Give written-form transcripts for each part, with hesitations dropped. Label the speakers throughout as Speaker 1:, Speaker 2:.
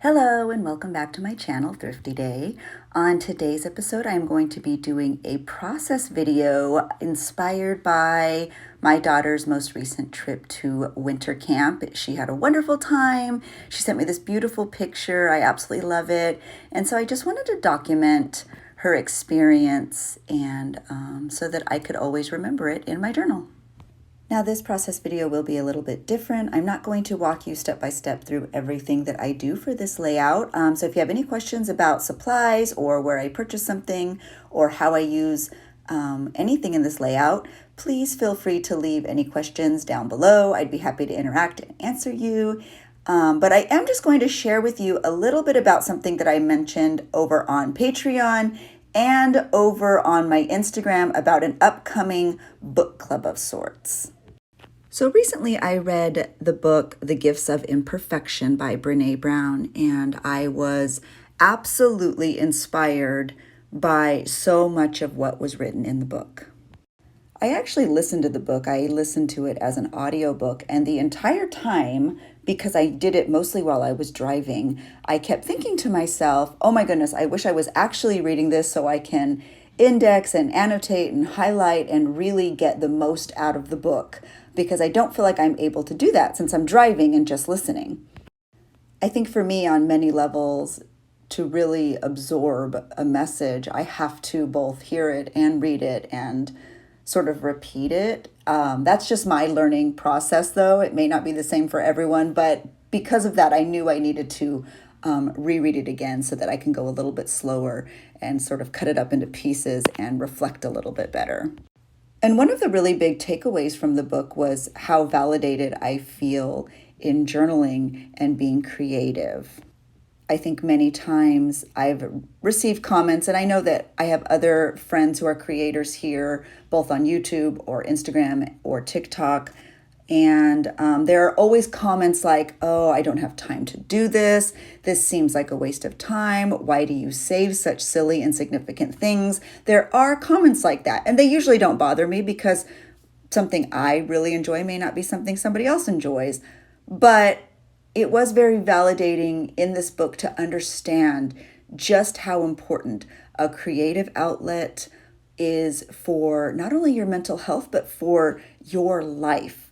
Speaker 1: Hello and welcome back to my channel, Thrifty Day. On today's episode, I'm going to be doing a process video inspired by my daughter's most recent trip to winter camp. She had a wonderful time. She sent me this beautiful picture. I absolutely love it. And so I just wanted to document her experience and so that I could always remember it in my journal. Now this process video will be a little bit different. I'm not going to walk you step by step through everything that I do for this layout. So if you have any questions about supplies or where I purchase something or how I use anything in this layout, please feel free to leave any questions down below. I'd be happy to interact and answer you. But I am just going to share with you a little bit about something that I mentioned over on Patreon and over on my Instagram about an upcoming book club of sorts. So recently I read the book, The Gifts of Imperfection by Brené Brown, and I was absolutely inspired by so much of what was written in the book. I actually listened to the book. I listened to it as an audiobook, and the entire time, because I did it mostly while I was driving, I kept thinking to myself, oh my goodness, I wish I was actually reading this so I can index and annotate and highlight and really get the most out of the book, because I don't feel like I'm able to do that since I'm driving and just listening. I think for me, on many levels, to really absorb a message, I have to both hear it and read it and sort of repeat it. That's just my learning process, though. It may not be the same for everyone, but because of that, I knew I needed to reread it again so that I can go a little bit slower and sort of cut it up into pieces and reflect a little bit better. And one of the really big takeaways from the book was how validated I feel in journaling and being creative. I think many times I've received comments, and I know that I have other friends who are creators here, both on YouTube or Instagram or TikTok, and there are always comments like, oh, I don't have time to do this. This seems like a waste of time. Why do you save such silly, insignificant things? There are comments like that, and they usually don't bother me because something I really enjoy may not be something somebody else enjoys. But it was very validating in this book to understand just how important a creative outlet is for not only your mental health, but for your life.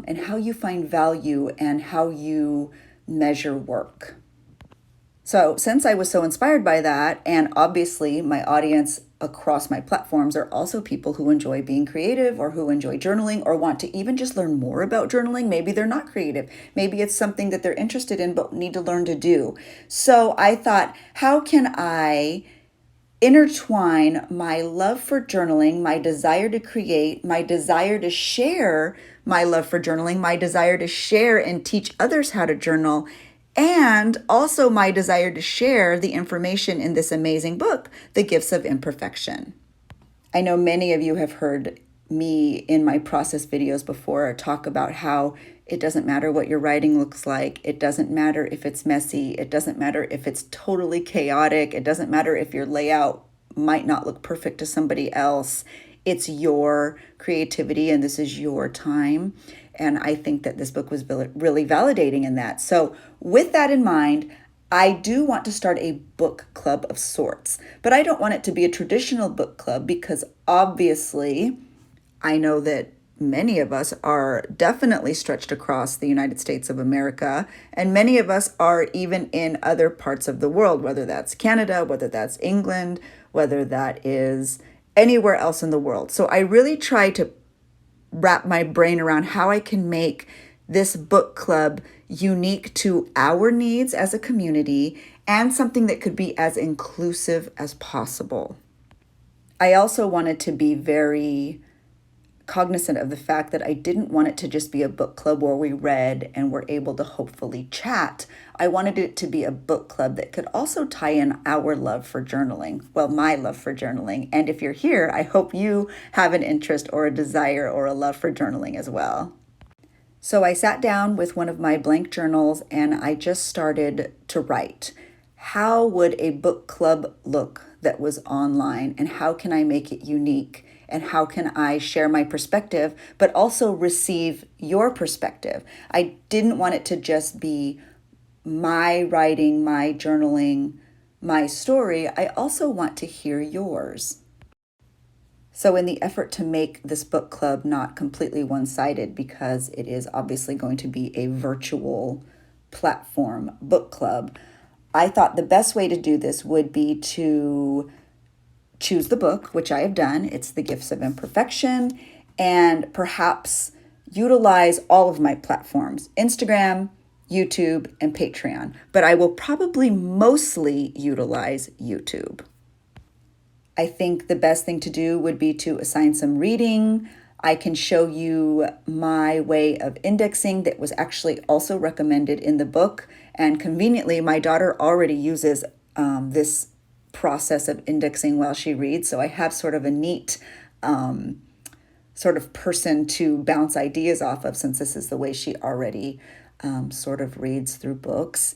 Speaker 1: And how you find value and how you measure work. So since I was so inspired by that, and obviously my audience across my platforms are also people who enjoy being creative or who enjoy journaling or want to even just learn more about journaling. Maybe they're not creative. Maybe it's something that they're interested in but need to learn to do. So I thought, how can I intertwine my love for journaling, my desire to create, my desire to share my love for journaling, my desire to share and teach others how to journal, and also my desire to share the information in this amazing book, The Gifts of Imperfection. I know many of you have heard me in my process videos before talk about how it doesn't matter what your writing looks like. It doesn't matter if it's messy. It doesn't matter if it's totally chaotic. It doesn't matter if your layout might not look perfect to somebody else. It's your creativity and this is your time. And I think that this book was really validating in that. So with that in mind, I do want to start a book club of sorts, but I don't want it to be a traditional book club because obviously I know that many of us are definitely stretched across the United States of America, and many of us are even in other parts of the world, whether that's Canada, whether that's England, whether that is anywhere else in the world. So I really try to wrap my brain around how I can make this book club unique to our needs as a community and something that could be as inclusive as possible. I also wanted to be very cognizant of the fact that I didn't want it to just be a book club where we read and were able to hopefully chat. I wanted it to be a book club that could also tie in our love for journaling. Well, my love for journaling. And if you're here, I hope you have an interest or a desire or a love for journaling as well. So I sat down with one of my blank journals and I just started to write. How would a book club look that was online, and how can I make it unique? And how can I share my perspective, but also receive your perspective? I didn't want it to just be my writing, my journaling, my story, I also want to hear yours. So in the effort to make this book club not completely one-sided, because it is obviously going to be a virtual platform book club, I thought the best way to do this would be to choose the book, which I have done. It's The Gifts of Imperfection, and perhaps utilize all of my platforms, Instagram, YouTube, and Patreon. But I will probably mostly utilize YouTube. I think the best thing to do would be to assign some reading. I can show you my way of indexing that was actually also recommended in the book. And conveniently, my daughter already uses this process of indexing while she reads. So I have sort of a neat sort of person to bounce ideas off of, since this is the way she already sort of reads through books.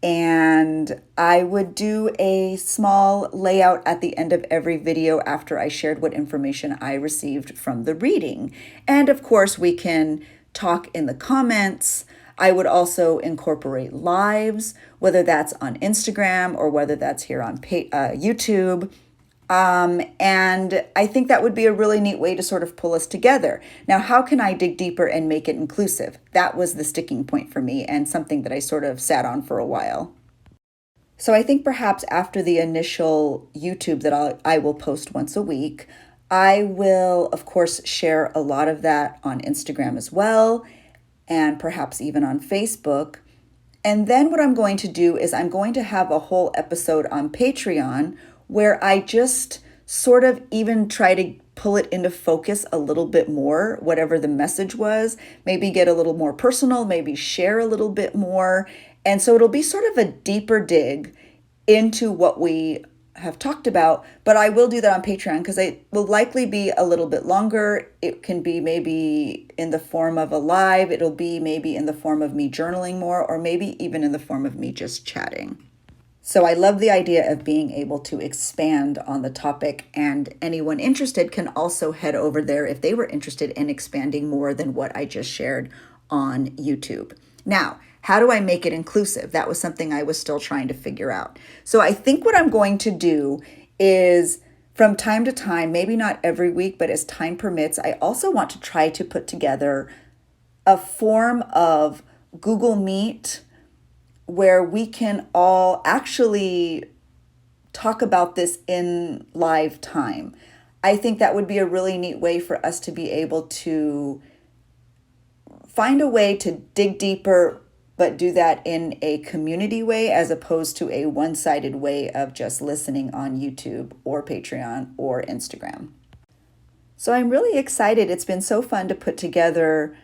Speaker 1: And I would do a small layout at the end of every video after I shared what information I received from the reading. And of course, we can talk in the comments. I would also incorporate lives, whether that's on Instagram or whether that's here on YouTube. And I think that would be a really neat way to sort of pull us together. Now, how can I dig deeper and make it inclusive? That was the sticking point for me, and something that I sort of sat on for a while. So I think perhaps after the initial YouTube that I will post once a week, I will, of course, share a lot of that on Instagram as well, and perhaps even on Facebook. And then what I'm going to do is I'm going to have a whole episode on Patreon where I just sort of even try to pull it into focus a little bit more, whatever the message was, maybe get a little more personal, maybe share a little bit more. And so it'll be sort of a deeper dig into what we have talked about, but I will do that on Patreon because it will likely be a little bit longer. It can be maybe in the form of a live, it'll be maybe in the form of me journaling more, or maybe even in the form of me just chatting. So I love the idea of being able to expand on the topic, and anyone interested can also head over there if they were interested in expanding more than what I just shared on YouTube. Now, how do I make it inclusive? That was something I was still trying to figure out. So I think what I'm going to do is, from time to time, maybe not every week, but as time permits, I also want to try to put together a form of Google Meet where we can all actually talk about this in live time. I think that would be a really neat way for us to be able to find a way to dig deeper, but do that in a community way as opposed to a one-sided way of just listening on YouTube or Patreon or Instagram. So I'm really excited. It's been so fun to put together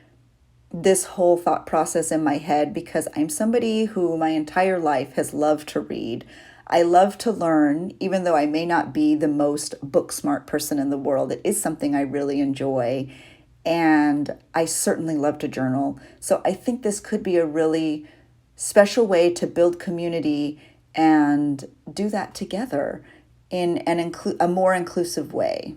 Speaker 1: this whole thought process in my head, because I'm somebody who my entire life has loved to read. I love to learn, even though I may not be the most book smart person in the world. It is something I really enjoy, and I certainly love to journal. So I think this could be a really special way to build community and do that together in a more inclusive way.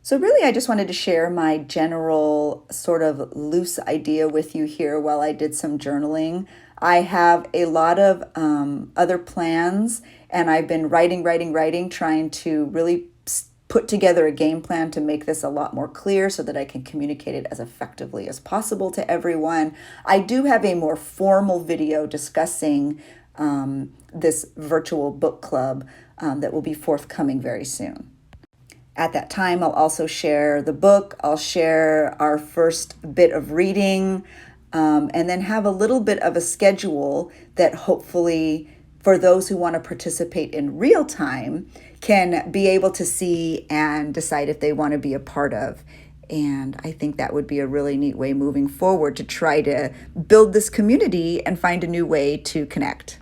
Speaker 1: So really, I just wanted to share my general sort of loose idea with you here while I did some journaling. I have a lot of other plans, and I've been writing, trying to really put together a game plan to make this a lot more clear so that I can communicate it as effectively as possible to everyone. I do have a more formal video discussing this virtual book club that will be forthcoming very soon. At that time, I'll also share the book. I'll share our first bit of reading, and then have a little bit of a schedule that hopefully, for those who want to participate in real time, can be able to see and decide if they want to be a part of. And I think that would be a really neat way moving forward to try to build this community and find a new way to connect.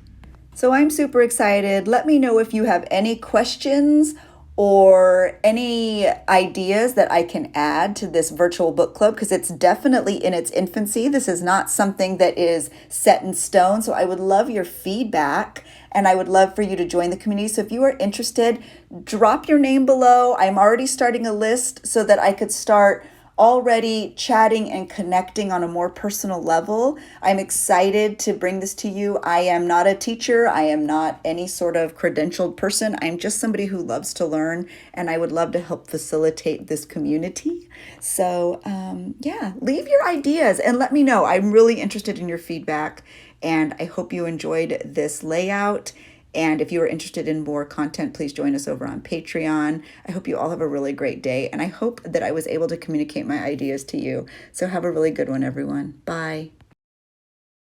Speaker 1: So I'm super excited. Let me know if you have any questions or any ideas that I can add to this virtual book club, because it's definitely in its infancy. This is not something that is set in stone. So I would love your feedback, and I would love for you to join the community. So if you are interested, drop your name below. I'm already starting a list so that I could start already chatting and connecting on a more personal level. I'm excited to bring this to you. I am not a teacher. I am not any sort of credentialed person. I'm just somebody who loves to learn, and I would love to help facilitate this community. So yeah, leave your ideas and let me know. I'm really interested in your feedback, and I hope you enjoyed this layout. And if you are interested in more content, please join us over on Patreon. I hope you all have a really great day, and I hope that I was able to communicate my ideas to you. So have a really good one, everyone. Bye.